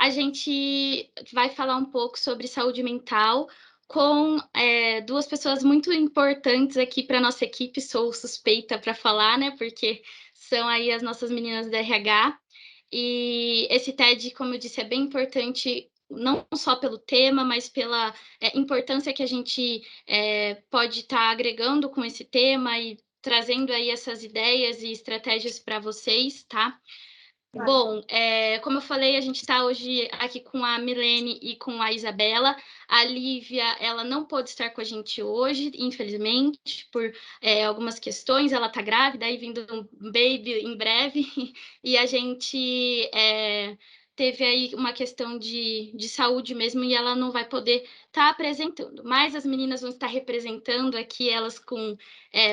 a gente vai falar um pouco sobre saúde mental com duas pessoas muito importantes aqui para nossa equipe. Sou suspeita para falar, né? Porque são aí as nossas meninas da RH. E esse TED, como eu disse, é bem importante, não só pelo tema, mas pela importância que a gente pode estar agregando com esse tema e trazendo aí essas ideias e estratégias para vocês, tá? Bom, como eu falei, a gente está hoje aqui com a Milene e com a Isabela. A Lívia, ela não pôde estar com a gente hoje, infelizmente, por algumas questões. Ela está grávida, aí vindo um baby em breve, e a gente teve aí uma questão de saúde mesmo, e ela não vai poder estar apresentando. Mas as meninas vão estar representando aqui, elas com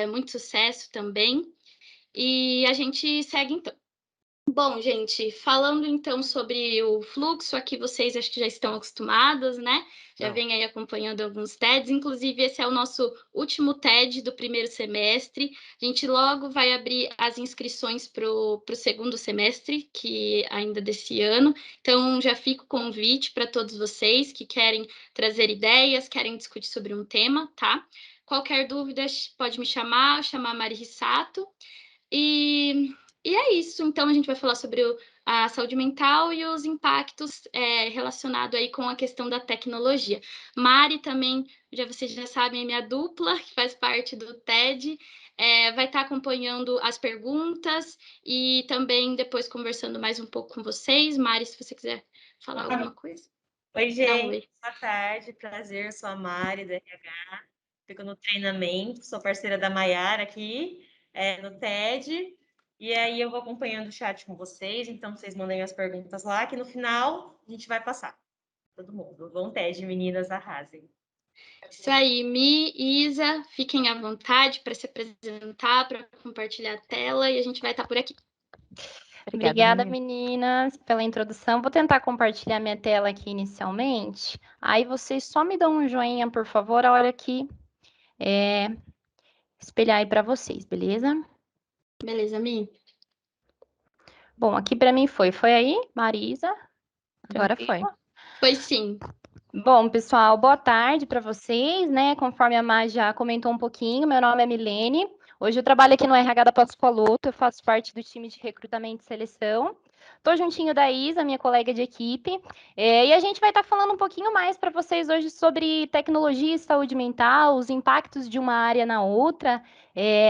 muito sucesso também. E a gente segue então. Bom, gente, falando então sobre o fluxo, aqui vocês acho que já estão acostumados, né? Já vem aí acompanhando alguns TEDs, inclusive esse é o nosso último TED do primeiro semestre. A gente logo vai abrir as inscrições para o segundo semestre, que ainda desse ano. Então já fica o convite para todos vocês que querem trazer ideias, querem discutir sobre um tema, tá? Qualquer dúvida pode me chamar a Mari Rissato. E é isso. Então, a gente vai falar sobre a saúde mental e os impactos relacionados aí com a questão da tecnologia. Mari também, vocês já sabem, é minha dupla, que faz parte do TED, vai estar acompanhando as perguntas e também depois conversando mais um pouco com vocês. Mari, se você quiser falar alguma coisa. Oi, Dá um gente. oi. Boa tarde. Prazer, eu sou a Mari, do RH. Fico no treinamento, sou parceira da Maiara aqui, no TED. E aí eu vou acompanhando o chat com vocês, então vocês mandem as perguntas lá, que no final a gente vai passar. Todo mundo. Bom TED, meninas, arrasem. Isso aí, Mi e Isa, fiquem à vontade para se apresentar, para compartilhar a tela e a gente vai estar por aqui. Obrigada, meninas, pela introdução. Vou tentar compartilhar minha tela aqui inicialmente. Aí vocês só me dão um joinha, por favor, a hora que espelhar aí para vocês, beleza? Beleza, Mi? Bom, aqui para mim foi. Foi aí, Marisa? Agora foi. Foi sim. Bom, pessoal, boa tarde para vocês, né? Conforme a Má já comentou um pouquinho, meu nome é Milene. Hoje eu trabalho aqui no RH da Pós-Coluto, eu faço parte do time de recrutamento e seleção. Estou juntinho da Isa, minha colega de equipe, e a gente vai estar falando um pouquinho mais para vocês hoje sobre tecnologia e saúde mental, os impactos de uma área na outra.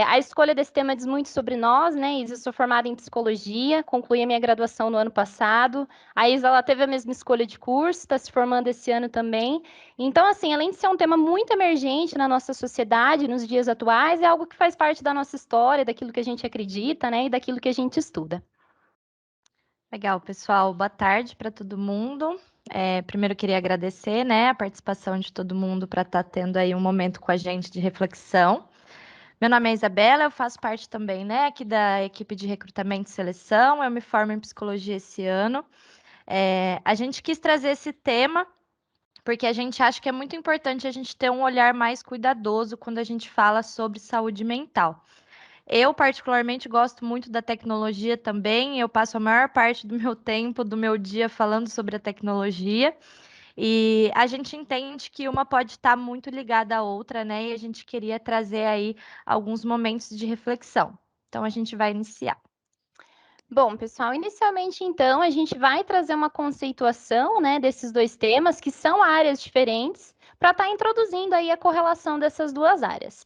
A escolha desse tema diz muito sobre nós, né? Isa, eu sou formada em psicologia, concluí a minha graduação no ano passado. A Isa, ela teve a mesma escolha de curso, está se formando esse ano também. Então, assim, além de ser um tema muito emergente na nossa sociedade, nos dias atuais, é algo que faz parte da nossa história, daquilo que a gente acredita, né? E daquilo que a gente estuda. Legal, pessoal. Boa tarde para todo mundo. Primeiro, eu queria agradecer, né, a participação de todo mundo para estar tendo aí um momento com a gente de reflexão. Meu nome é Isabela, eu faço parte também, né, aqui da equipe de recrutamento e seleção. Eu me formo em psicologia esse ano. A gente quis trazer esse tema porque a gente acha que é muito importante a gente ter um olhar mais cuidadoso quando a gente fala sobre saúde mental. Eu, particularmente, gosto muito da tecnologia também. Eu passo a maior parte do meu tempo, do meu dia, falando sobre a tecnologia. E a gente entende que uma pode estar muito ligada à outra, né? E a gente queria trazer aí alguns momentos de reflexão. Então, a gente vai iniciar. Bom, pessoal, inicialmente, então, a gente vai trazer uma conceituação, né, desses dois temas, que são áreas diferentes, para estar introduzindo aí a correlação dessas duas áreas.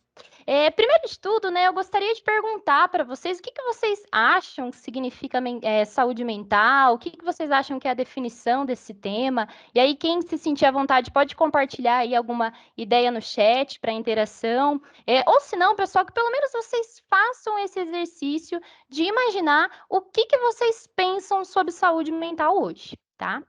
Primeiro de tudo, né, eu gostaria de perguntar para vocês o que vocês acham que significa saúde mental, o que vocês acham que é a definição desse tema, e aí quem se sentir à vontade pode compartilhar aí alguma ideia no chat para interação, ou se não, pessoal, que pelo menos vocês façam esse exercício de imaginar o que vocês pensam sobre saúde mental hoje, tá?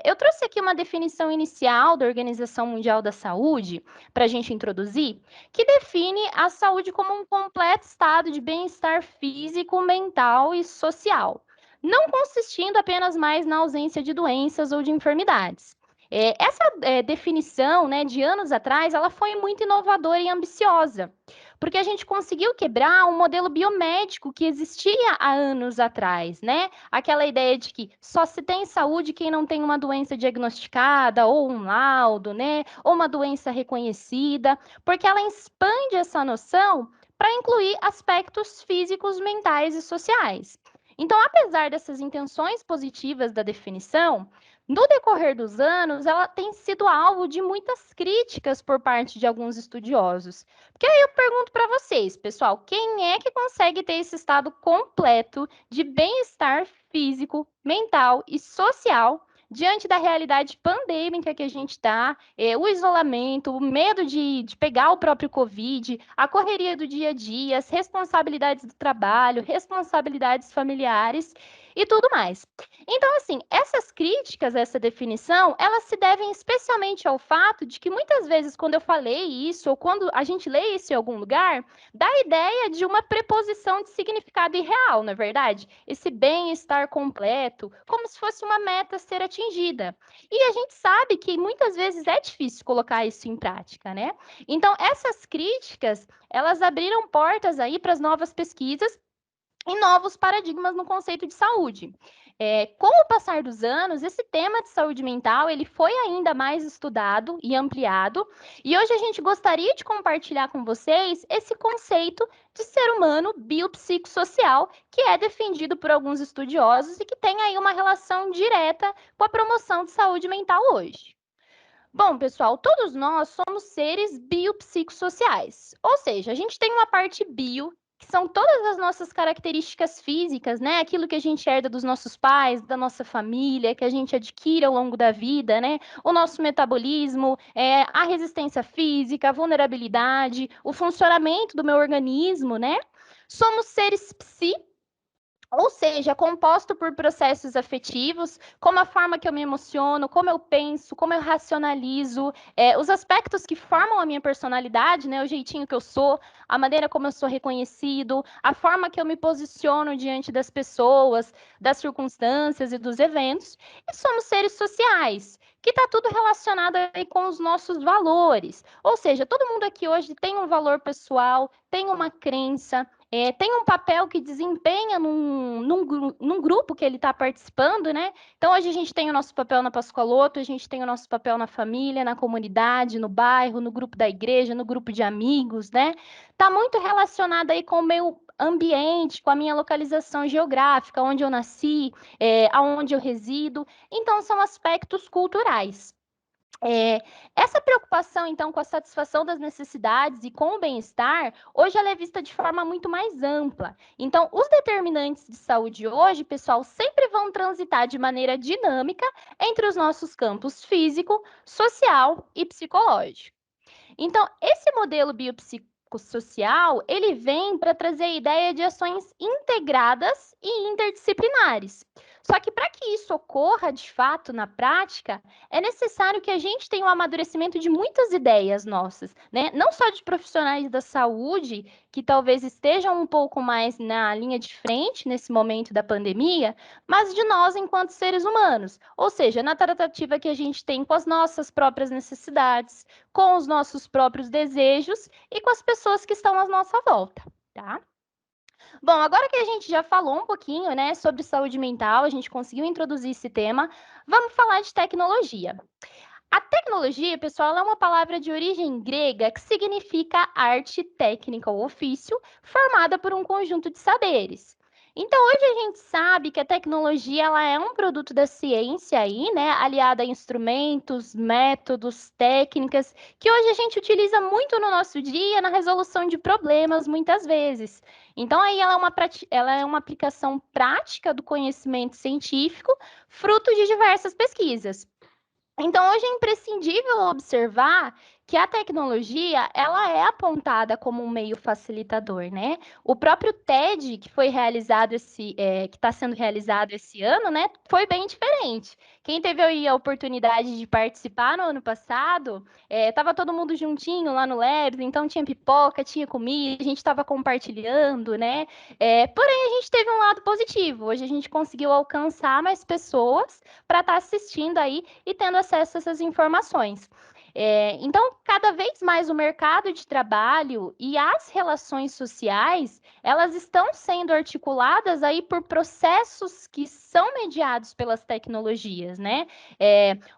Eu trouxe aqui uma definição inicial da Organização Mundial da Saúde, para a gente introduzir, que define a saúde como um completo estado de bem-estar físico, mental e social, não consistindo apenas mais na ausência de doenças ou de enfermidades. Essa definição, né, de anos atrás, ela foi muito inovadora e ambiciosa, Porque a gente conseguiu quebrar um modelo biomédico que existia há anos atrás, né? Aquela ideia de que só se tem saúde quem não tem uma doença diagnosticada ou um laudo, né? Ou uma doença reconhecida, porque ela expande essa noção para incluir aspectos físicos, mentais e sociais. Então, apesar dessas intenções positivas da definição, no decorrer dos anos, ela tem sido alvo de muitas críticas por parte de alguns estudiosos. Porque aí eu pergunto para vocês, pessoal, quem é que consegue ter esse estado completo de bem-estar físico, mental e social diante da realidade pandêmica que a gente está, o isolamento, o medo de pegar o próprio Covid, a correria do dia a dia, as responsabilidades do trabalho, responsabilidades familiares e tudo mais. Então, assim, essas críticas a essa definição, elas se devem especialmente ao fato de que muitas vezes, quando eu falei isso, ou quando a gente lê isso em algum lugar, dá a ideia de uma preposição de significado irreal, não é verdade? Esse bem-estar completo, como se fosse uma meta a ser atingida. E a gente sabe que muitas vezes é difícil colocar isso em prática, né? Então, essas críticas, elas abriram portas aí para as novas pesquisas e novos paradigmas no conceito de saúde. Com o passar dos anos, esse tema de saúde mental ele foi ainda mais estudado e ampliado, e hoje a gente gostaria de compartilhar com vocês esse conceito de ser humano biopsicossocial, que é defendido por alguns estudiosos e que tem aí uma relação direta com a promoção de saúde mental hoje. Bom, pessoal, todos nós somos seres biopsicossociais, ou seja, a gente tem uma parte bio, que são todas as nossas características físicas, né? Aquilo que a gente herda dos nossos pais, da nossa família, que a gente adquire ao longo da vida, né? O nosso metabolismo, a resistência física, a vulnerabilidade, o funcionamento do meu organismo, né? Somos seres psi, ou seja, composto por processos afetivos, como a forma que eu me emociono, como eu penso, como eu racionalizo, os aspectos que formam a minha personalidade, né, o jeitinho que eu sou, a maneira como eu sou reconhecido, a forma que eu me posiciono diante das pessoas, das circunstâncias e dos eventos. E somos seres sociais, que está tudo relacionado aí com os nossos valores. Ou seja, todo mundo aqui hoje tem um valor pessoal, tem uma crença, tem um papel que desempenha num grupo que ele está participando, né? Então, hoje a gente tem o nosso papel na Pascoaloto, a gente tem o nosso papel na família, na comunidade, no bairro, no grupo da igreja, no grupo de amigos, né? Está muito relacionado aí com o meu ambiente, com a minha localização geográfica, onde eu nasci, aonde eu resido. Então, são aspectos culturais. Essa preocupação, então, com a satisfação das necessidades e com o bem-estar, hoje ela é vista de forma muito mais ampla. Então, os determinantes de saúde hoje, pessoal, sempre vão transitar de maneira dinâmica entre os nossos campos físico, social e psicológico. Então, esse modelo biopsicossocial, ele vem para trazer a ideia de ações integradas e interdisciplinares. Só que para que isso ocorra de fato na prática, é necessário que a gente tenha um amadurecimento de muitas ideias nossas, né? Não só de profissionais da saúde, que talvez estejam um pouco mais na linha de frente nesse momento da pandemia, mas de nós enquanto seres humanos. Ou seja, na tratativa que a gente tem com as nossas próprias necessidades, com os nossos próprios desejos e com as pessoas que estão à nossa volta, tá? Bom, agora que a gente já falou um pouquinho, né, sobre saúde mental, a gente conseguiu introduzir esse tema, vamos falar de tecnologia. A tecnologia, pessoal, é uma palavra de origem grega que significa arte, técnica ou ofício, formada por um conjunto de saberes. Então, hoje a gente sabe que a tecnologia ela é um produto da ciência aí, né, aliada a instrumentos, métodos, técnicas, que hoje a gente utiliza muito no nosso dia na resolução de problemas, muitas vezes. Então, aí ela é uma aplicação prática do conhecimento científico, fruto de diversas pesquisas. Então, hoje é imprescindível observar que a tecnologia, ela é apontada como um meio facilitador, né? O próprio TED, que foi realizado que está sendo realizado esse ano, né, foi bem diferente. Quem teve aí a oportunidade de participar no ano passado, estava todo mundo juntinho lá no Labs, então tinha pipoca, tinha comida, a gente estava compartilhando, né? Porém, a gente teve um lado positivo. Hoje a gente conseguiu alcançar mais pessoas para estar assistindo aí e tendo acesso a essas informações. Então, cada vez mais o mercado de trabalho e as relações sociais, elas estão sendo articuladas aí por processos que são mediados pelas tecnologias, né?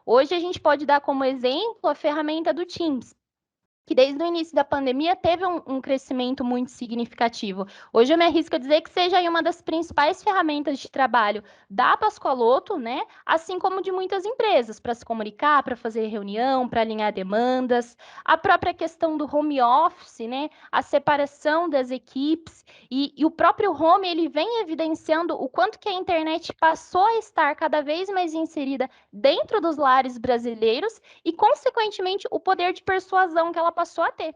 Hoje a gente pode dar como exemplo a ferramenta do Teams, que desde o início da pandemia teve um crescimento muito significativo. Hoje eu me arrisco a dizer que seja aí uma das principais ferramentas de trabalho da Pascoaloto, né? Assim como de muitas empresas, para se comunicar, para fazer reunião, para alinhar demandas, a própria questão do home office, né? A separação das equipes e o próprio home, ele vem evidenciando o quanto que a internet passou a estar cada vez mais inserida dentro dos lares brasileiros e, consequentemente, o poder de persuasão que ela passou a ter.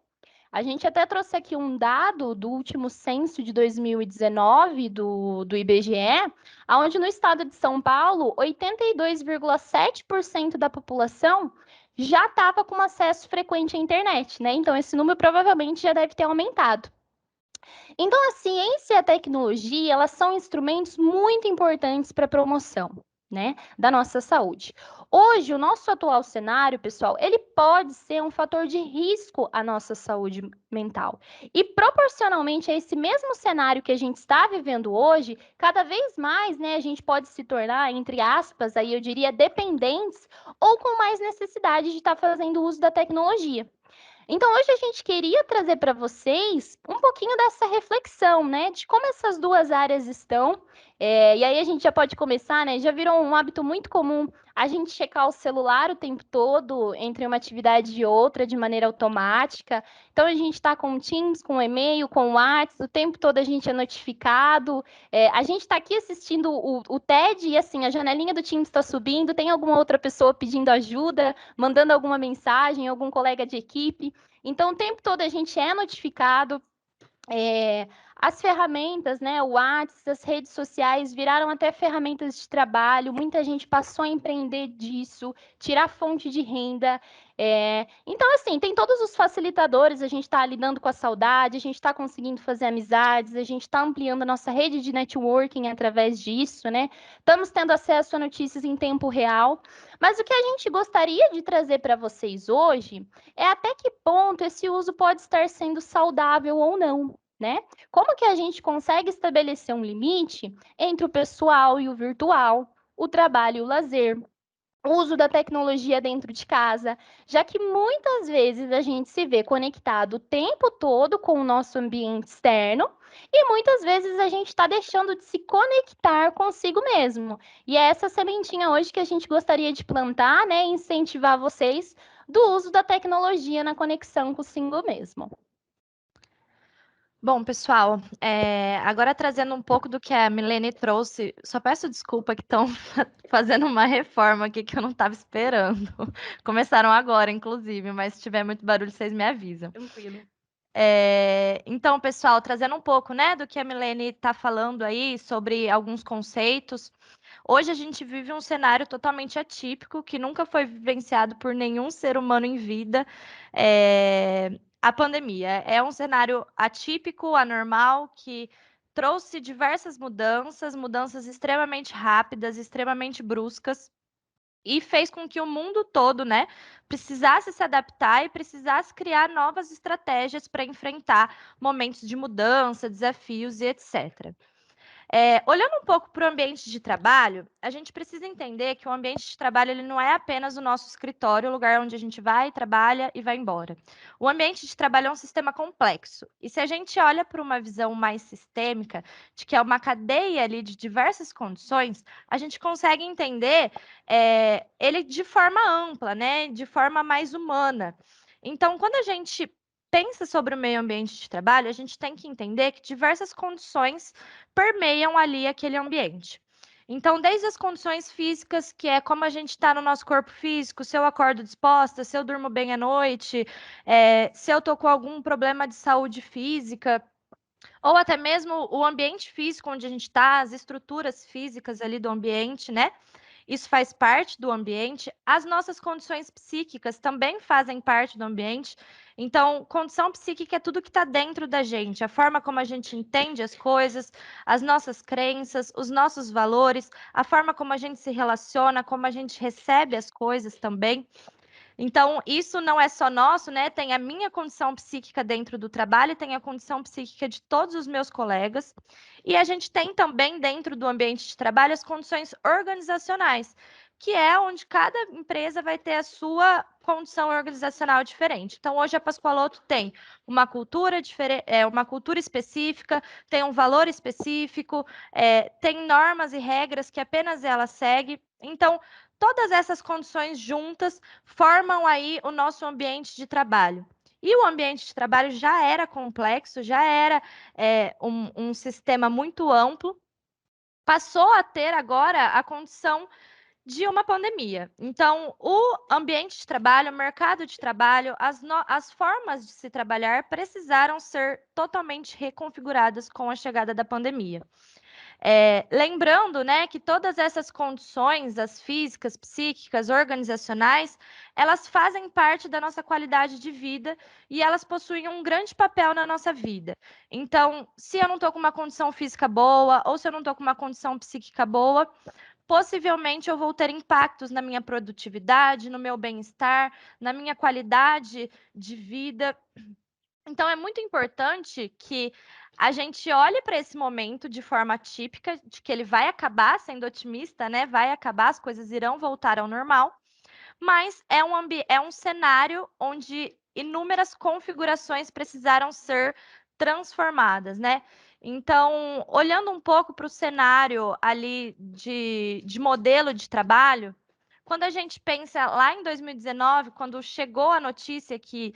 A gente até trouxe aqui um dado do último censo de 2019 do IBGE, onde no estado de São Paulo, 82,7% da população já estava com acesso frequente à internet, né? Então, esse número provavelmente já deve ter aumentado. Então, a ciência e a tecnologia, elas são instrumentos muito importantes para a promoção, né, da nossa saúde. Hoje, o nosso atual cenário, pessoal, ele pode ser um fator de risco à nossa saúde mental. E proporcionalmente a esse mesmo cenário que a gente está vivendo hoje, cada vez mais, né, a gente pode se tornar, entre aspas, aí eu diria, dependentes ou com mais necessidade de estar fazendo uso da tecnologia. Então, hoje a gente queria trazer para vocês um pouquinho dessa reflexão, né, de como essas duas áreas estão. E aí a gente já pode começar, né? Já virou um hábito muito comum a gente checar o celular o tempo todo entre uma atividade e outra de maneira automática. Então, a gente está com o Teams, com o e-mail, com o WhatsApp, o tempo todo a gente é notificado. A gente está aqui assistindo o TED e, assim, a janelinha do Teams está subindo, tem alguma outra pessoa pedindo ajuda, mandando alguma mensagem, algum colega de equipe. Então, o tempo todo a gente é notificado. As ferramentas, né, o WhatsApp, as redes sociais viraram até ferramentas de trabalho, muita gente passou a empreender disso, tirar fonte de renda. Então, assim, tem todos os facilitadores, a gente está lidando com a saudade, a gente está conseguindo fazer amizades, a gente está ampliando a nossa rede de networking através disso, né? Estamos tendo acesso a notícias em tempo real. Mas o que a gente gostaria de trazer para vocês hoje é até que ponto esse uso pode estar sendo saudável ou não, né? Como que a gente consegue estabelecer um limite entre o pessoal e o virtual, o trabalho e o lazer, o uso da tecnologia dentro de casa, já que muitas vezes a gente se vê conectado o tempo todo com o nosso ambiente externo e muitas vezes a gente está deixando de se conectar consigo mesmo. E é essa sementinha hoje que a gente gostaria de plantar, né, e incentivar vocês do uso da tecnologia na conexão consigo mesmo. Bom, pessoal, agora trazendo um pouco do que a Milene trouxe, só peço desculpa que estão fazendo uma reforma aqui que eu não estava esperando. Começaram agora, inclusive, mas se tiver muito barulho, vocês me avisam. Tranquilo. Então, pessoal, trazendo um pouco, né, do que a Milene está falando aí sobre alguns conceitos. Hoje a gente vive um cenário totalmente atípico que nunca foi vivenciado por nenhum ser humano em vida. A pandemia é um cenário atípico, anormal, que trouxe diversas mudanças extremamente rápidas, extremamente bruscas, e fez com que o mundo todo, né, precisasse se adaptar e precisasse criar novas estratégias para enfrentar momentos de mudança, desafios e etc. Olhando um pouco para o ambiente de trabalho, a gente precisa entender que o ambiente de trabalho ele não é apenas o nosso escritório, o lugar onde a gente vai, trabalha e vai embora. O ambiente de trabalho é um sistema complexo. E se a gente olha para uma visão mais sistêmica, de que é uma cadeia ali de diversas condições, a gente consegue entender ele de forma ampla, né? De forma mais humana. Então, quando a gente pensa sobre o meio ambiente de trabalho, a gente tem que entender que diversas condições permeiam ali aquele ambiente. Então, desde as condições físicas, que é como a gente está no nosso corpo físico, se eu acordo disposta, se eu durmo bem à noite, se eu estou com algum problema de saúde física, ou até mesmo o ambiente físico onde a gente está, as estruturas físicas ali do ambiente, né? Isso faz parte do ambiente. As nossas condições psíquicas também fazem parte do ambiente. Então, condição psíquica é tudo que está dentro da gente, a forma como a gente entende as coisas, as nossas crenças, os nossos valores, a forma como a gente se relaciona, como a gente recebe as coisas também. Então, isso não é só nosso, né? Tem a minha condição psíquica dentro do trabalho, tem a condição psíquica de todos os meus colegas. E a gente tem também, dentro do ambiente de trabalho, as condições organizacionais, que é onde cada empresa vai ter a sua condição organizacional diferente. Então, hoje a Pascoaloto tem uma cultura uma cultura específica, tem um valor específico, tem normas e regras que apenas ela segue. Então, todas essas condições juntas formam aí o nosso ambiente de trabalho. E o ambiente de trabalho já era complexo, já era um sistema muito amplo, passou a ter agora a condição de uma pandemia. Então, o ambiente de trabalho, o mercado de trabalho, as formas de se trabalhar precisaram ser totalmente reconfiguradas com a chegada da pandemia. Lembrando, né, que todas essas condições, as físicas, psíquicas, organizacionais, elas fazem parte da nossa qualidade de vida e elas possuem um grande papel na nossa vida. Então, se eu não estou com uma condição física boa ou se eu não estou com uma condição psíquica boa, possivelmente eu vou ter impactos na minha produtividade, no meu bem-estar, na minha qualidade de vida. Então, é muito importante que a gente olhe para esse momento de forma típica, de que ele vai acabar, sendo otimista, né? Vai acabar, as coisas irão voltar ao normal, mas é um cenário onde inúmeras configurações precisaram ser transformadas, né? Então, olhando um pouco para o cenário ali de modelo de trabalho, quando a gente pensa lá em 2019, quando chegou a notícia que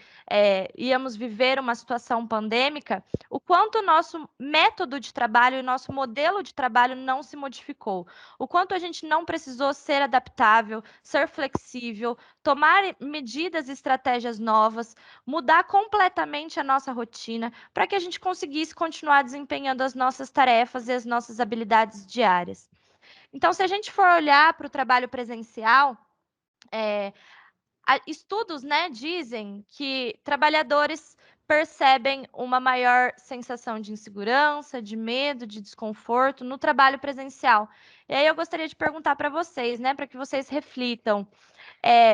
íamos viver uma situação pandêmica, o quanto o nosso método de trabalho, o nosso modelo de trabalho não se modificou, o quanto a gente não precisou ser adaptável, ser flexível, tomar medidas e estratégias novas, mudar completamente a nossa rotina, para que a gente conseguisse continuar desempenhando as nossas tarefas e as nossas habilidades diárias. Então, se a gente for olhar para o trabalho presencial, estudos, né, dizem que trabalhadores percebem uma maior sensação de insegurança, de medo, de desconforto no trabalho presencial. E aí eu gostaria de perguntar para vocês, né, para que vocês reflitam.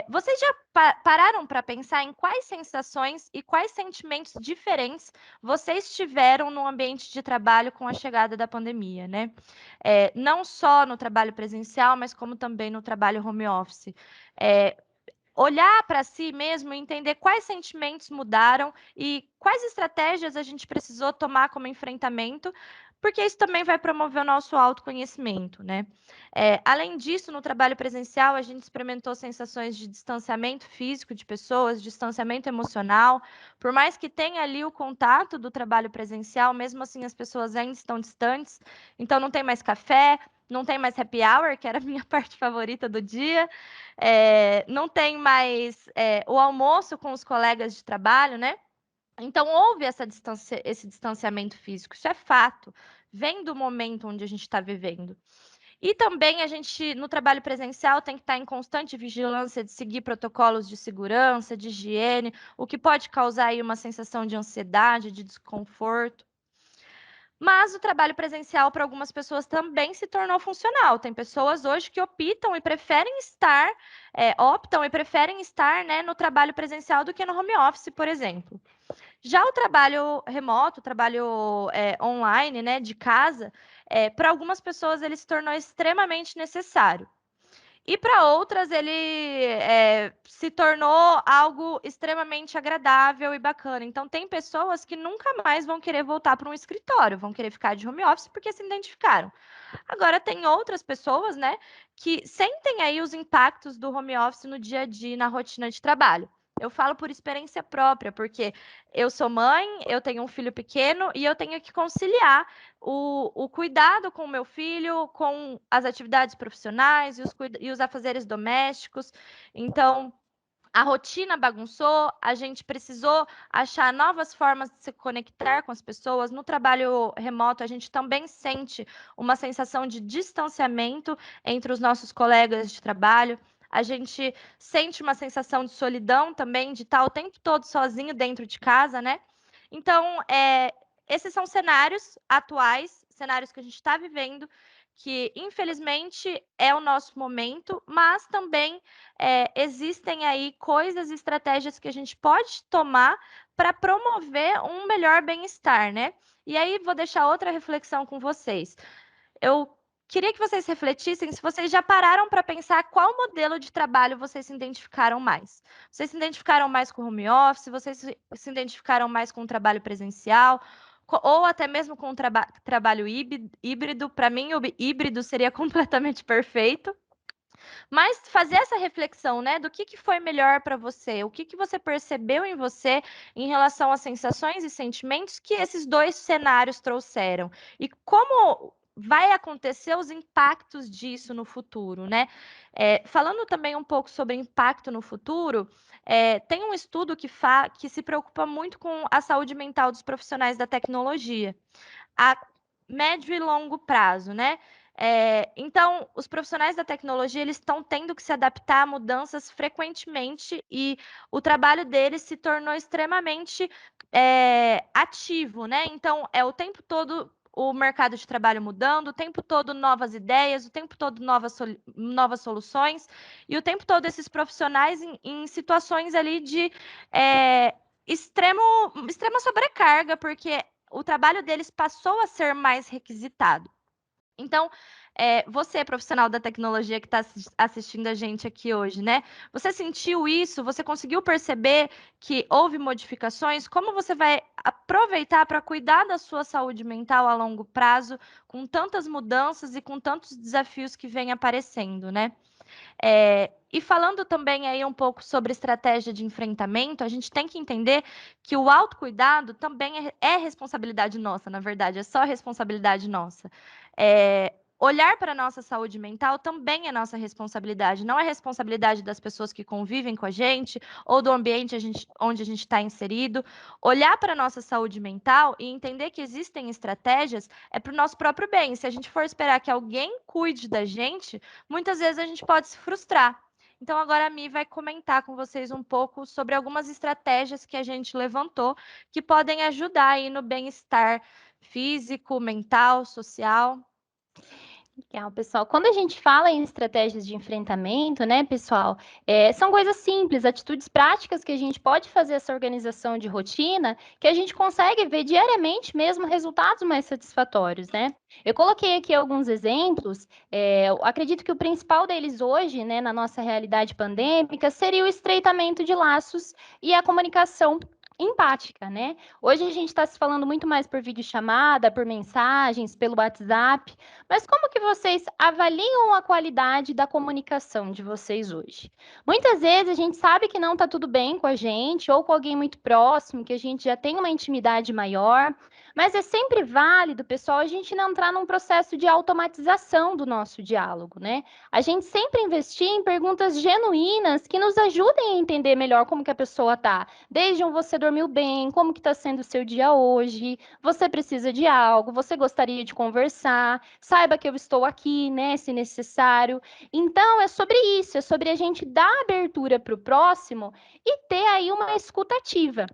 Vocês já pararam para pensar em quais sensações e quais sentimentos diferentes vocês tiveram no ambiente de trabalho com a chegada da pandemia, né? Não só no trabalho presencial, mas como também no trabalho home office. Olhar para si mesmo e entender quais sentimentos mudaram e quais estratégias a gente precisou tomar como enfrentamento, porque isso também vai promover o nosso autoconhecimento, né? Além disso, no trabalho presencial, a gente experimentou sensações de distanciamento físico de pessoas, distanciamento emocional. Por mais que tenha ali o contato do trabalho presencial, mesmo assim as pessoas ainda estão distantes, então não tem mais café, não tem mais happy hour, que era a minha parte favorita do dia, não tem mais o almoço com os colegas de trabalho, né? Então, houve esse distanciamento físico, isso é fato, vem do momento onde a gente está vivendo. E também a gente, no trabalho presencial, tem que estar em constante vigilância de seguir protocolos de segurança, de higiene, o que pode causar aí uma sensação de ansiedade, de desconforto. Mas o trabalho presencial para algumas pessoas também se tornou funcional. Tem pessoas hoje que optam e preferem estar, né, no trabalho presencial do que no home office, por exemplo. Já o trabalho remoto, o trabalho online, né, de casa, para algumas pessoas ele se tornou extremamente necessário. E para outras ele se tornou algo extremamente agradável e bacana. Então, tem pessoas que nunca mais vão querer voltar para um escritório, vão querer ficar de home office porque se identificaram. Agora, tem outras pessoas, né, que sentem aí os impactos do home office no dia a dia, na rotina de trabalho. Eu falo por experiência própria, porque eu sou mãe, eu tenho um filho pequeno e eu tenho que conciliar o cuidado com o meu filho, com as atividades profissionais e os afazeres domésticos. Então, a rotina bagunçou, a gente precisou achar novas formas de se conectar com as pessoas. No trabalho remoto, a gente também sente uma sensação de distanciamento entre os nossos colegas de trabalho. A gente sente uma sensação de solidão também, de estar o tempo todo sozinho dentro de casa, né? Então, esses são cenários atuais, cenários que a gente está vivendo, que, infelizmente, é o nosso momento, mas também existem aí coisas, estratégias que a gente pode tomar para promover um melhor bem-estar, né? E aí, vou deixar outra reflexão com vocês. Eu queria que vocês refletissem se vocês já pararam para pensar qual modelo de trabalho vocês se identificaram mais. Vocês se identificaram mais com home office, vocês se identificaram mais com o trabalho presencial, ou até mesmo com o trabalho híbrido. Para mim, o híbrido seria completamente perfeito. Mas fazer essa reflexão, né, do que foi melhor para você, o que você percebeu em você em relação às sensações e sentimentos que esses dois cenários trouxeram e como vai acontecer os impactos disso no futuro, né? Falando também um pouco sobre impacto no futuro, tem um estudo que se preocupa muito com a saúde mental dos profissionais da tecnologia, a médio e longo prazo, né? Então, os profissionais da tecnologia eles estão tendo que se adaptar a mudanças frequentemente e o trabalho deles se tornou extremamente ativo, né? Então, o tempo todo o mercado de trabalho mudando, o tempo todo novas ideias, o tempo todo novas soluções, e o tempo todo esses profissionais em situações ali de extrema sobrecarga, porque o trabalho deles passou a ser mais requisitado. Então, você, profissional da tecnologia que está assistindo a gente aqui hoje, né? Você sentiu isso? Você conseguiu perceber que houve modificações? Como você vai aproveitar para cuidar da sua saúde mental a longo prazo, com tantas mudanças e com tantos desafios que vêm aparecendo, né? E falando também aí um pouco sobre estratégia de enfrentamento, a gente tem que entender que o autocuidado também é responsabilidade nossa, na verdade, é só responsabilidade nossa. Olhar para a nossa saúde mental também é nossa responsabilidade, não é responsabilidade das pessoas que convivem com a gente ou do ambiente onde a gente está inserido. Olhar para a nossa saúde mental e entender que existem estratégias é para o nosso próprio bem. Se a gente for esperar que alguém cuide da gente, muitas vezes a gente pode se frustrar. Então, agora a Mi vai comentar com vocês um pouco sobre algumas estratégias que a gente levantou que podem ajudar aí no bem-estar físico, mental, social. Legal, pessoal. Quando a gente fala em estratégias de enfrentamento, né, pessoal, são coisas simples, atitudes práticas que a gente pode fazer essa organização de rotina, que a gente consegue ver diariamente mesmo resultados mais satisfatórios, né? Eu coloquei aqui alguns exemplos, eu acredito que o principal deles hoje, né, na nossa realidade pandêmica, seria o estreitamento de laços e a comunicação empática, né? Hoje a gente está se falando muito mais por videochamada, por mensagens, pelo WhatsApp, mas como que vocês avaliam a qualidade da comunicação de vocês hoje? Muitas vezes a gente sabe que não está tudo bem com a gente ou com alguém muito próximo, que a gente já tem uma intimidade maior, mas é sempre válido, pessoal, a gente não entrar num processo de automatização do nosso diálogo, né? A gente sempre investir em perguntas genuínas que nos ajudem a entender melhor como que a pessoa está. Desde você dormiu bem, como que está sendo o seu dia hoje, você precisa de algo, você gostaria de conversar, saiba que eu estou aqui, né, se necessário. Então, é sobre isso, é sobre a gente dar abertura para o próximo e ter aí uma escuta ativa.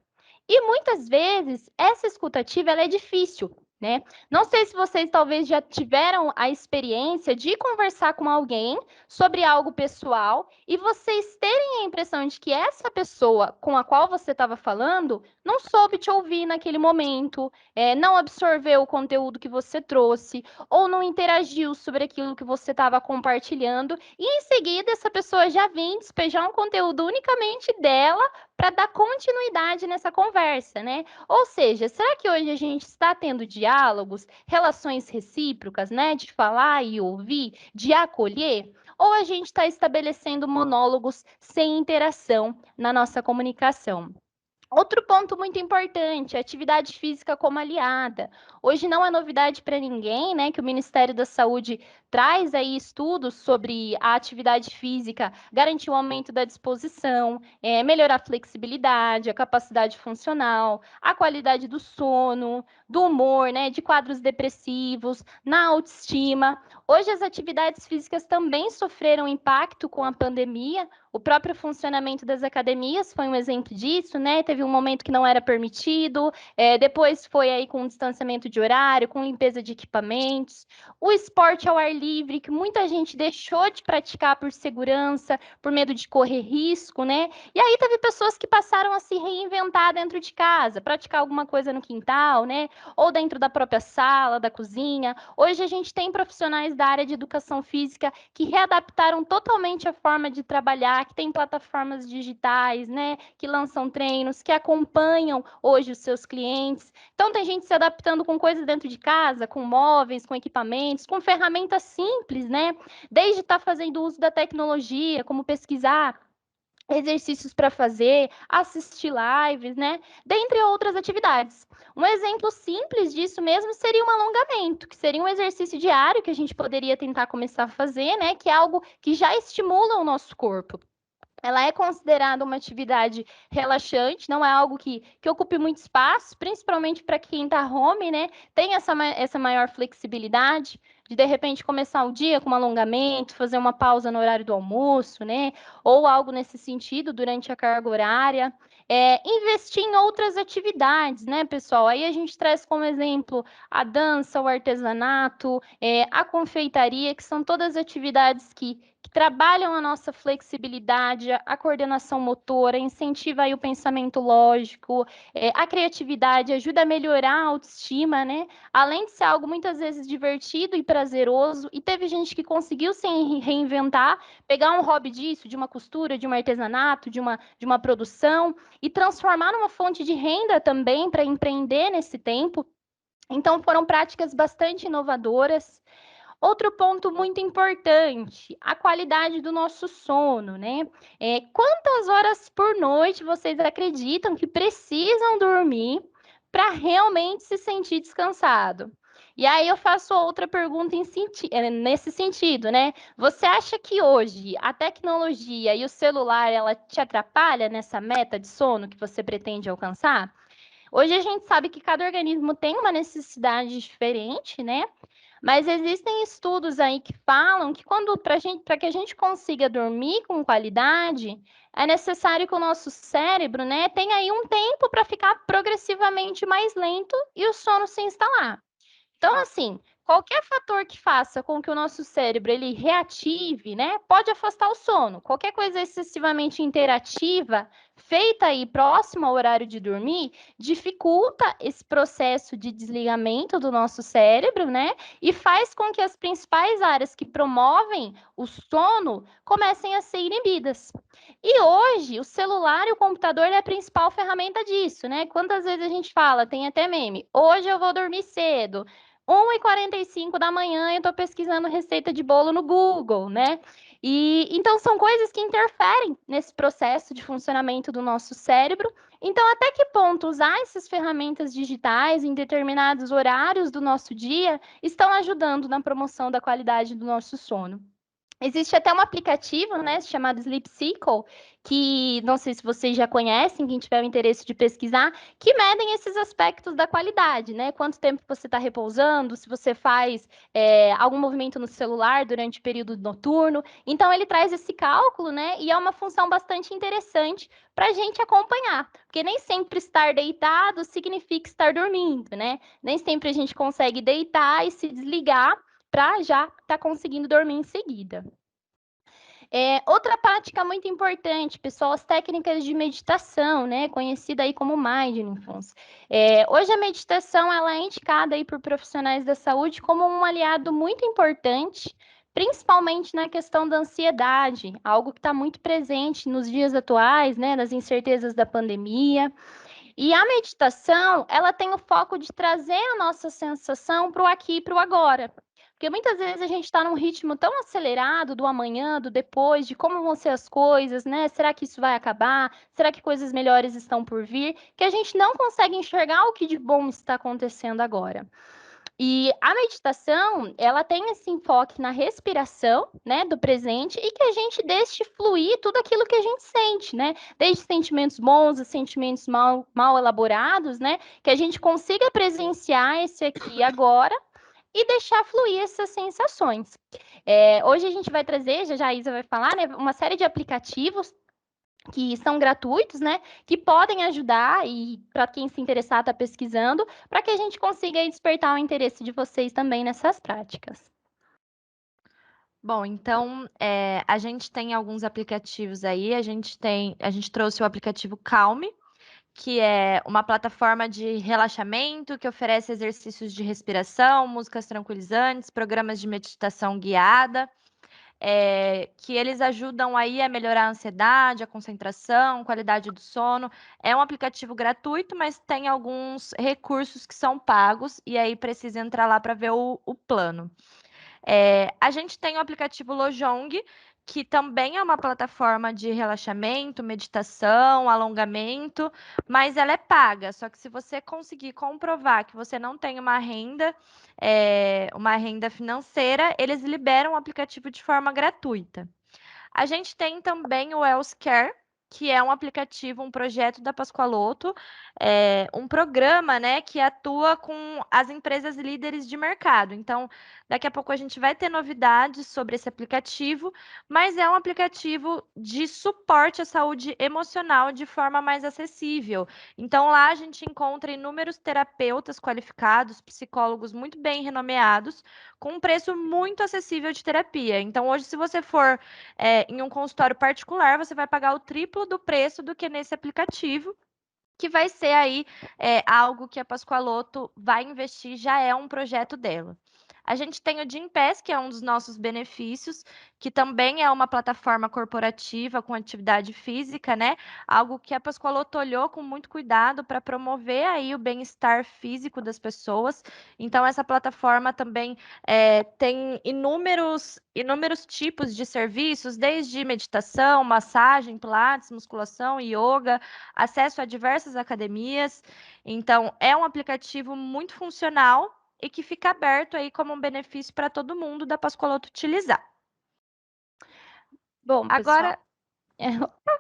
E muitas vezes essa escutativa ela é difícil, né? Não sei se vocês talvez já tiveram a experiência de conversar com alguém sobre algo pessoal e vocês terem a impressão de que essa pessoa com a qual você estava falando não soube te ouvir naquele momento, não absorveu o conteúdo que você trouxe ou não interagiu sobre aquilo que você estava compartilhando e em seguida essa pessoa já vem despejar um conteúdo unicamente dela para dar continuidade nessa conversa, né? Ou seja, será que hoje a gente está tendo diálogos, relações recíprocas, né? De falar e ouvir, de acolher? Ou a gente está estabelecendo monólogos sem interação na nossa comunicação? Outro ponto muito importante, a atividade física como aliada. Hoje não é novidade para ninguém, né, que o Ministério da Saúde traz aí estudos sobre a atividade física, garantir o aumento da disposição, melhorar a flexibilidade, a capacidade funcional, a qualidade do sono, do humor, né, de quadros depressivos, na autoestima. Hoje as atividades físicas também sofreram impacto com a pandemia, O próprio funcionamento das academias foi um exemplo disso, né? Teve um momento que não era permitido, depois foi aí com distanciamento de horário, com limpeza de equipamentos. O esporte ao ar livre, que muita gente deixou de praticar por segurança, por medo de correr risco, né? E aí teve pessoas que passaram a se reinventar dentro de casa, praticar alguma coisa no quintal, né? Ou dentro da própria sala, da cozinha. Hoje a gente tem profissionais da área de educação física que readaptaram totalmente a forma de trabalhar, que tem plataformas digitais, né? Que lançam treinos, que acompanham hoje os seus clientes. Então tem gente se adaptando com coisas dentro de casa, com móveis, com equipamentos, com ferramentas simples, né? Desde estar fazendo uso da tecnologia, como pesquisar exercícios para fazer, assistir lives, né? Dentre outras atividades. Um exemplo simples disso mesmo seria um alongamento, que seria um exercício diário que a gente poderia tentar começar a fazer, né? Que é algo que já estimula o nosso corpo. Ela é considerada uma atividade relaxante, não é algo que ocupe muito espaço, principalmente para quem está home, né? Tem essa maior flexibilidade de repente, começar o dia com um alongamento, fazer uma pausa no horário do almoço, né? Ou algo nesse sentido durante a carga horária. Investir em outras atividades, né, pessoal? Aí a gente traz como exemplo a dança, o artesanato, a confeitaria, que são todas atividades que trabalham a nossa flexibilidade, a coordenação motora, incentiva aí o pensamento lógico, a criatividade, ajuda a melhorar a autoestima, né? Além de ser algo muitas vezes divertido e prazeroso, e teve gente que conseguiu se reinventar, pegar um hobby disso, de uma costura, de um artesanato, de uma produção, e transformar numa fonte de renda também para empreender nesse tempo. Então, foram práticas bastante inovadoras. Outro ponto muito importante, a qualidade do nosso sono, né? Quantas horas por noite vocês acreditam que precisam dormir para realmente se sentir descansado? E aí eu faço outra pergunta nesse sentido, né? Você acha que hoje a tecnologia e o celular, ela te atrapalha nessa meta de sono que você pretende alcançar? Hoje a gente sabe que cada organismo tem uma necessidade diferente, né? Mas existem estudos aí que falam que para que a gente consiga dormir com qualidade, é necessário que o nosso cérebro, né, tenha aí um tempo para ficar progressivamente mais lento e o sono se instalar. Então, assim, qualquer fator que faça com que o nosso cérebro ele reative, né, pode afastar o sono. Qualquer coisa excessivamente interativa, feita aí próximo ao horário de dormir, dificulta esse processo de desligamento do nosso cérebro, né, e faz com que as principais áreas que promovem o sono comecem a ser inibidas. E hoje, o celular e o computador é a principal ferramenta disso, né? Quantas vezes a gente fala, tem até meme, hoje eu vou dormir cedo. 1h45 da manhã eu estou pesquisando receita de bolo no Google, né? E então são coisas que interferem nesse processo de funcionamento do nosso cérebro. Então, até que ponto usar essas ferramentas digitais em determinados horários do nosso dia estão ajudando na promoção da qualidade do nosso sono? Existe até um aplicativo, né, chamado Sleep Cycle, que não sei se vocês já conhecem, quem tiver o interesse de pesquisar, que medem esses aspectos da qualidade, né? Quanto tempo você está repousando, se você faz algum movimento no celular durante o período noturno. Então, ele traz esse cálculo, né? E é uma função bastante interessante para a gente acompanhar, porque nem sempre estar deitado significa estar dormindo, né? Nem sempre a gente consegue deitar e se desligar para já estar conseguindo dormir em seguida. Outra prática muito importante, pessoal, as técnicas de meditação, né, conhecida aí como Mindfulness. Hoje a meditação ela é indicada aí por profissionais da saúde como um aliado muito importante, principalmente na questão da ansiedade, algo que está muito presente nos dias atuais, né, nas incertezas da pandemia. E a meditação, ela tem o foco de trazer a nossa sensação para o aqui e para o agora. Porque muitas vezes a gente está num ritmo tão acelerado do amanhã, do depois, de como vão ser as coisas, né? Será que isso vai acabar? Será que coisas melhores estão por vir? Que a gente não consegue enxergar o que de bom está acontecendo agora. E a meditação, ela tem esse enfoque na respiração, né, do presente e que a gente deixe fluir tudo aquilo que a gente sente, né? Desde sentimentos bons a sentimentos mal elaborados, né? Que a gente consiga presenciar esse aqui e agora e deixar fluir essas sensações. Hoje a gente vai trazer, já a Isa vai falar, né, uma série de aplicativos que são gratuitos, né, que podem ajudar e para quem se interessar está pesquisando, para que a gente consiga aí despertar o interesse de vocês também nessas práticas. Bom, então a gente tem alguns aplicativos aí. A gente trouxe o aplicativo Calme, que é uma plataforma de relaxamento que oferece exercícios de respiração, músicas tranquilizantes, programas de meditação guiada, que eles ajudam aí a melhorar a ansiedade, a concentração, qualidade do sono. É um aplicativo gratuito, mas tem alguns recursos que são pagos, e aí precisa entrar lá para ver o plano. A gente tem o aplicativo Lojong, que também é uma plataforma de relaxamento, meditação, alongamento, mas ela é paga. Só que se você conseguir comprovar que você não tem uma renda financeira, eles liberam o aplicativo de forma gratuita. A gente tem também o Elsecare, que é um aplicativo, um projeto da Pascoaloto, um programa, né, que atua com as empresas líderes de mercado. Então, daqui a pouco a gente vai ter novidades sobre esse aplicativo, mas é um aplicativo de suporte à saúde emocional de forma mais acessível. Então, lá a gente encontra inúmeros terapeutas qualificados, psicólogos muito bem renomeados, com um preço muito acessível de terapia. Então, hoje, se você for em um consultório particular, você vai pagar o triplo do preço do que nesse aplicativo, que vai ser aí algo que a Pascoaloto vai investir, já é um projeto dela. A gente tem o Gympass, que é um dos nossos benefícios, que também é uma plataforma corporativa com atividade física, né? Algo que a Pascoaloto olhou com muito cuidado para promover aí o bem-estar físico das pessoas. Então, essa plataforma também tem inúmeros tipos de serviços, desde meditação, massagem, pilates, musculação, yoga, acesso a diversas academias. Então, é um aplicativo muito funcional e que fica aberto aí como um benefício para todo mundo da Pascoaloto utilizar. Bom, Agora,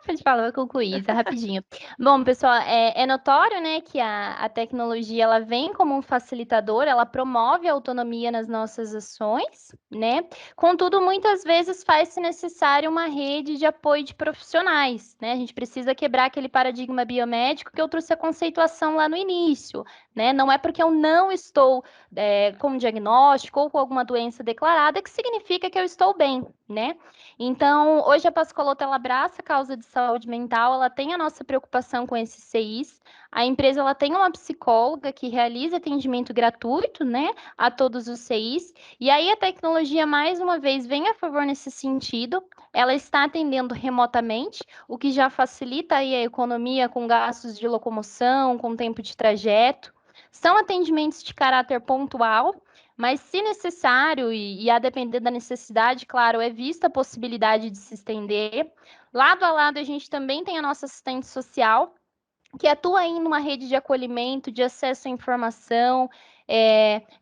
pode falar, vou concluir, Isa, rapidinho. Bom, pessoal, é notório, né, que a tecnologia, ela vem como um facilitador, ela promove a autonomia nas nossas ações, né? Contudo, muitas vezes faz-se necessário uma rede de apoio de profissionais, né? A gente precisa quebrar aquele paradigma biomédico que eu trouxe a conceituação lá no início, né? Não é porque eu não estou com um diagnóstico ou com alguma doença declarada que significa que eu estou bem, né? Então, hoje a Pascoaloto, ela abraça a causa de saúde mental, ela tem a nossa preocupação com esses CIs, a empresa ela tem uma psicóloga que realiza atendimento gratuito, né, a todos os CIs, e aí a tecnologia, mais uma vez, vem a favor nesse sentido, ela está atendendo remotamente, o que já facilita aí a economia com gastos de locomoção, com tempo de trajeto, são atendimentos de caráter pontual, mas, se necessário, e a depender da necessidade, claro, é vista a possibilidade de se estender. Lado a lado, a gente também tem a nossa assistente social, que atua em uma rede de acolhimento, de acesso à informação,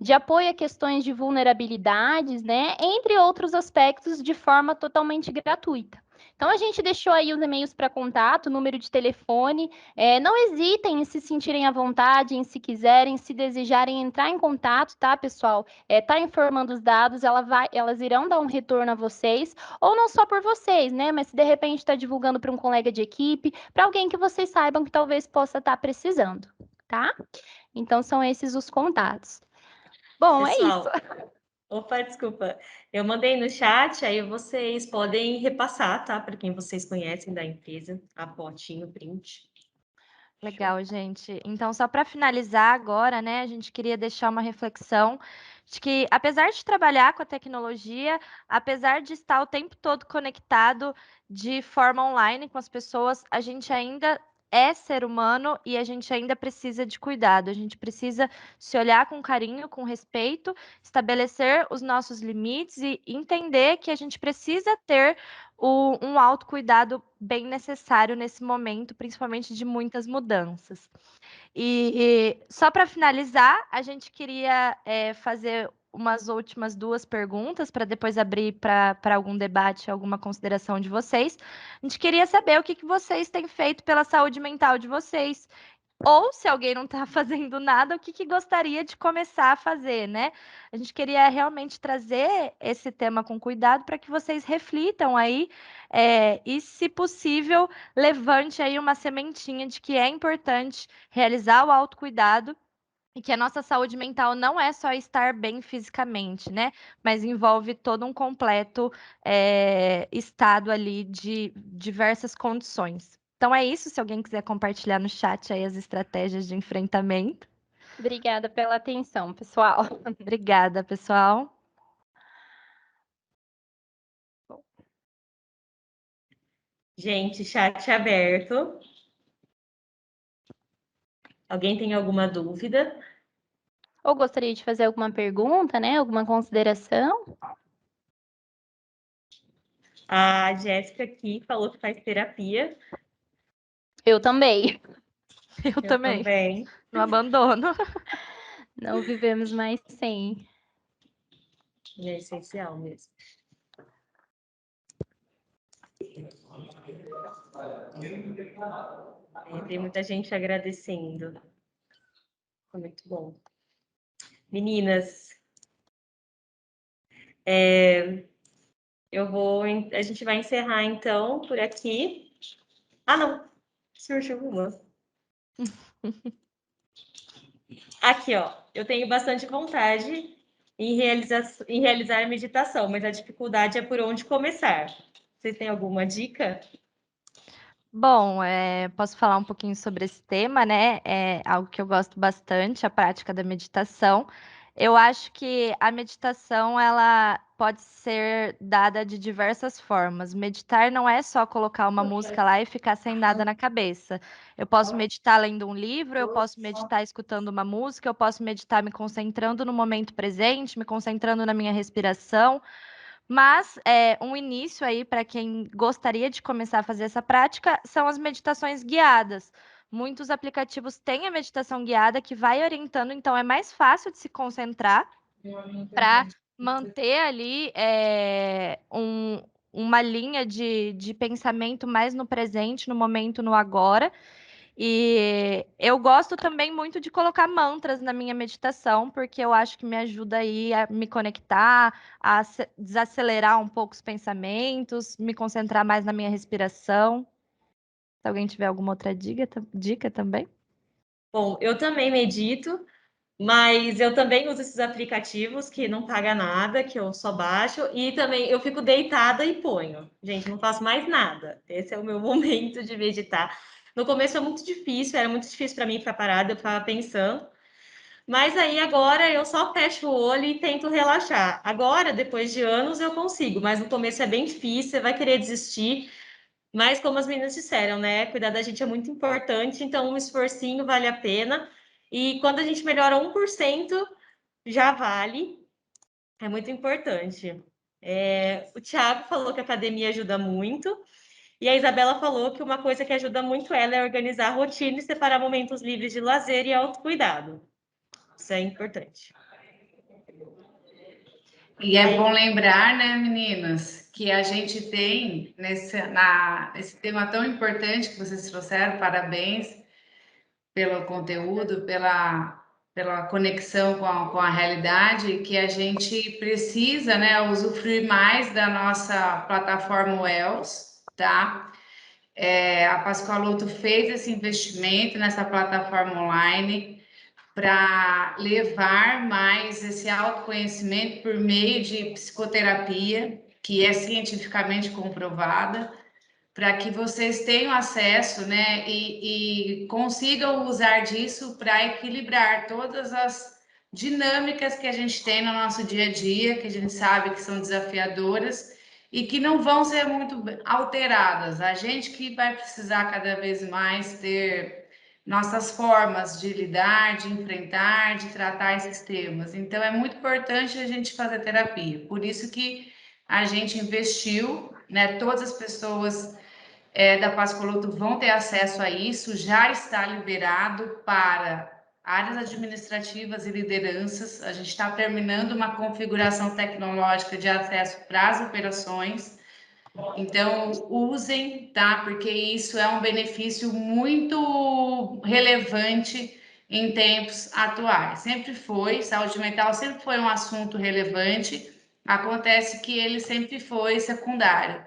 de apoio a questões de vulnerabilidades, né? Entre outros aspectos, de forma totalmente gratuita. Então, a gente deixou aí os e-mails para contato, número de telefone. Não hesitem em se sentirem à vontade, em se quiserem, se desejarem entrar em contato, tá, pessoal? Tá informando os dados, elas irão dar um retorno a vocês, ou não só por vocês, né? Mas se de repente está divulgando para um colega de equipe, para alguém que vocês saibam que talvez possa estar precisando, tá? Então, são esses os contatos. Bom, Pessoal, é isso. opa, desculpa. Eu mandei no chat, aí vocês podem repassar, tá? Para quem vocês conhecem da empresa, a fotinho, o print. legal, gente. Então, só para finalizar agora, né, a gente queria deixar uma reflexão de que, apesar de trabalhar com a tecnologia, apesar de estar o tempo todo conectado de forma online com as pessoas, a gente ainda é ser humano e a gente ainda precisa de cuidado. A gente precisa se olhar com carinho, com respeito, estabelecer os nossos limites e entender que a gente precisa ter um autocuidado bem necessário nesse momento, principalmente de muitas mudanças. E só para finalizar, a gente queria fazer umas últimas duas perguntas para depois abrir para algum debate, alguma consideração de vocês. A gente queria saber o que vocês têm feito pela saúde mental de vocês. ou se alguém não está fazendo nada, o que gostaria de começar a fazer, né? A gente queria realmente trazer esse tema com cuidado para que vocês reflitam aí e, se possível, levante aí uma sementinha de que é importante realizar o autocuidado e que a nossa saúde mental não é só estar bem fisicamente, né? Mas envolve todo um completo estado ali de diversas condições. Então é isso, se alguém quiser compartilhar no chat aí as estratégias de enfrentamento. Obrigada pela atenção, pessoal. Obrigada, pessoal. Gente, chat aberto. Alguém tem alguma dúvida? Ou gostaria de fazer alguma pergunta, né? Alguma consideração? A Jéssica aqui falou que faz terapia. Eu também. Eu Eu também. também. Não abandono. Não vivemos mais sem. É essencial mesmo. Tem muita gente agradecendo. Foi muito bom. Meninas, a gente vai encerrar então por aqui. Ah, não. Surgiu uma. Aqui, ó. Eu tenho bastante vontade em realizar meditação, mas a dificuldade é por onde começar. Vocês têm alguma dica? Bom, posso falar um pouquinho sobre esse tema, né? É algo que eu gosto bastante, a prática da meditação. Eu acho que a meditação, ela pode ser dada de diversas formas. Meditar não é só colocar uma música lá e ficar sem nada na cabeça. Eu posso meditar lendo um livro, eu posso meditar escutando uma música, eu posso meditar me concentrando no momento presente, me concentrando na minha respiração. Mas um início aí para quem gostaria de começar a fazer essa prática são as meditações guiadas. Muitos aplicativos têm a meditação guiada que vai orientando, então é mais fácil de se concentrar para manter ali uma linha de pensamento mais no presente, no momento, no agora. E eu gosto também muito de colocar mantras na minha meditação, porque eu acho que me ajuda aí a me conectar, a desacelerar um pouco os pensamentos, me concentrar mais na minha respiração. Se alguém tiver alguma outra dica também. Bom, eu também medito, mas eu também uso esses aplicativos que não paga nada, que eu só baixo, e também eu fico deitada e ponho. Gente, não faço mais nada. Esse é o meu momento de meditar. No começo é muito difícil, era muito difícil para mim ficar parada, eu ficava pensando. Mas aí agora eu só fecho o olho e tento relaxar. Agora, depois de anos, eu consigo, mas no começo é bem difícil, você vai querer desistir. Mas como as meninas disseram, né? Cuidar da gente é muito importante, então um esforcinho vale a pena. E quando a gente melhora 1%, já vale. É muito importante. O Thiago falou que a academia ajuda muito. E a Isabela falou que uma coisa que ajuda muito ela é organizar a rotina e separar momentos livres de lazer e autocuidado. Isso é importante. E é bom lembrar, né, meninas, que a gente tem esse tema tão importante que vocês trouxeram, parabéns pelo conteúdo, pela conexão com a realidade, que a gente precisa, né, usufruir mais da nossa plataforma Wells, tá? A Pascoaloto fez esse investimento nessa plataforma online para levar mais esse autoconhecimento por meio de psicoterapia, que é cientificamente comprovada, para que vocês tenham acesso, né, e consigam usar disso para equilibrar todas as dinâmicas que a gente tem no nosso dia a dia, que a gente sabe que são desafiadoras e que não vão ser muito alteradas. A gente que vai precisar cada vez mais ter nossas formas de lidar, de enfrentar, de tratar esses temas. Então, é muito importante a gente fazer terapia. Por isso que a gente investiu, né? Todas as pessoas da Pascoloto vão ter acesso a isso, já está liberado para áreas administrativas e lideranças. A gente está terminando uma configuração tecnológica de acesso para as operações, Então, usem, tá? Porque isso é um benefício muito relevante em tempos atuais. Sempre foi, saúde mental sempre foi um assunto relevante, acontece que ele sempre foi secundário,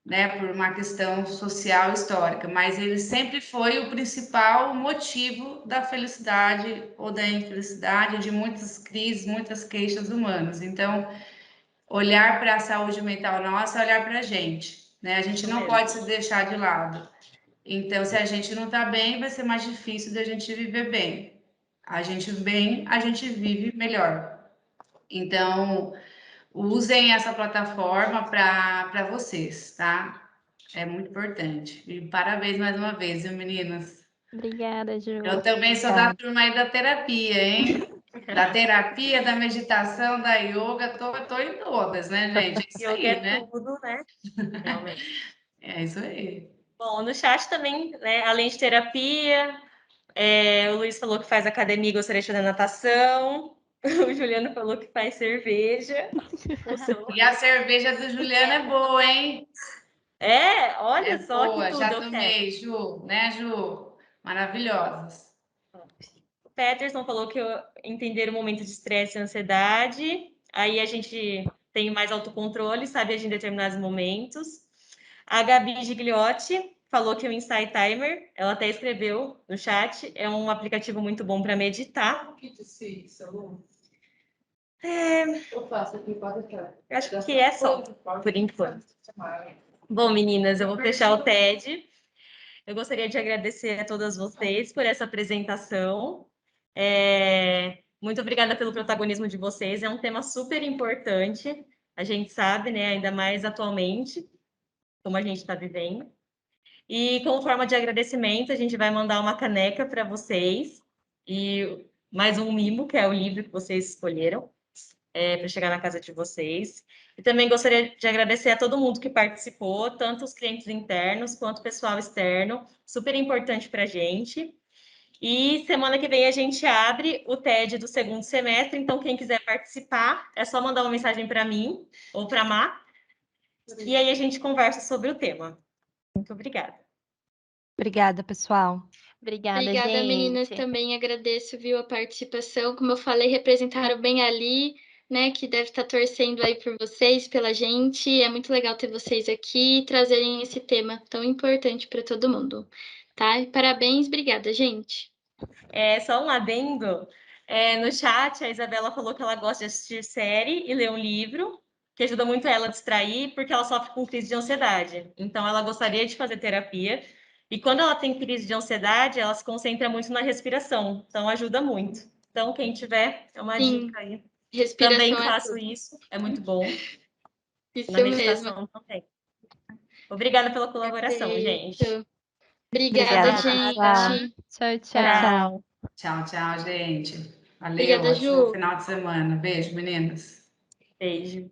né? Por uma questão social histórica, mas ele sempre foi o principal motivo da felicidade ou da infelicidade, de muitas crises, muitas queixas humanas. Então, olhar para a saúde mental nossa é olhar para a gente, né? A gente não pode se deixar de lado. Então, se a gente não está bem, vai ser mais difícil da gente viver bem. A gente bem, a gente vive melhor. Então, usem essa plataforma para vocês, tá? É muito importante. E parabéns mais uma vez, viu, meninas? Obrigada, Ju. Eu também sou da turma aí da terapia, hein? Da terapia, da meditação, da yoga, tô em todas, né, gente? É isso Yoga aí, é né? tudo, né? Realmente. É isso aí. Bom, no chat também, né, além de terapia, o Luiz falou que faz academia e gostaria de fazer natação. O Juliano falou que faz cerveja. E a cerveja do Juliano é boa, hein? Olha É só que boa, tudo já eu quero. tomei, Ju, né, Ju? Maravilhosas. O Peterson falou que entender o momento de estresse e ansiedade. Aí a gente tem mais autocontrole, sabe agir em determinados momentos. A Gabi Gigliotti falou que o Insight Timer, ela até escreveu no chat, é um aplicativo muito bom para meditar. Eu acho que é só, por enquanto. Bom, meninas, eu vou fechar o TED. Eu gostaria de agradecer a todas vocês por essa apresentação. Muito obrigada pelo protagonismo de vocês. É um tema super importante. A gente sabe, né, ainda mais atualmente, como a gente está vivendo. E como forma de agradecimento, a gente vai mandar uma caneca para vocês e mais um mimo, que é o livro que vocês escolheram, para chegar na casa de vocês. E também gostaria de agradecer a todo mundo que participou, tanto os clientes internos quanto o pessoal externo, super importante para a gente. E semana que vem a gente abre o TED do segundo semestre, então quem quiser participar, é só mandar uma mensagem para mim ou para a Má, e aí a gente conversa sobre o tema. Muito obrigada. Obrigada, pessoal. Obrigada, meninas. gente. Também agradeço, viu, a participação. Como eu falei, representaram bem ali, né, que deve estar torcendo aí por vocês, pela gente. É muito legal ter vocês aqui e trazerem esse tema tão importante para todo mundo, tá? E parabéns, obrigada, gente. Só um adendo. No chat, a Isabela falou que ela gosta de assistir série e ler um livro, que ajuda muito ela a distrair, porque ela sofre com crise de ansiedade. Então, ela gostaria de fazer terapia. E quando ela tem crise de ansiedade, ela se concentra muito na respiração. Então, ajuda muito. Então, quem tiver, é uma Sim, dica aí. Também respiração é faço tudo. isso, é muito bom. Isso Na mesmo. meditação também. Obrigada pela colaboração, gente. Perfeito. Obrigada, Obrigada, gente. pessoal. Tchau, tchau. Tchau, tchau, gente. Valeu, Obrigada, ótimo Ju. final de semana. Beijo, meninas. Beijo.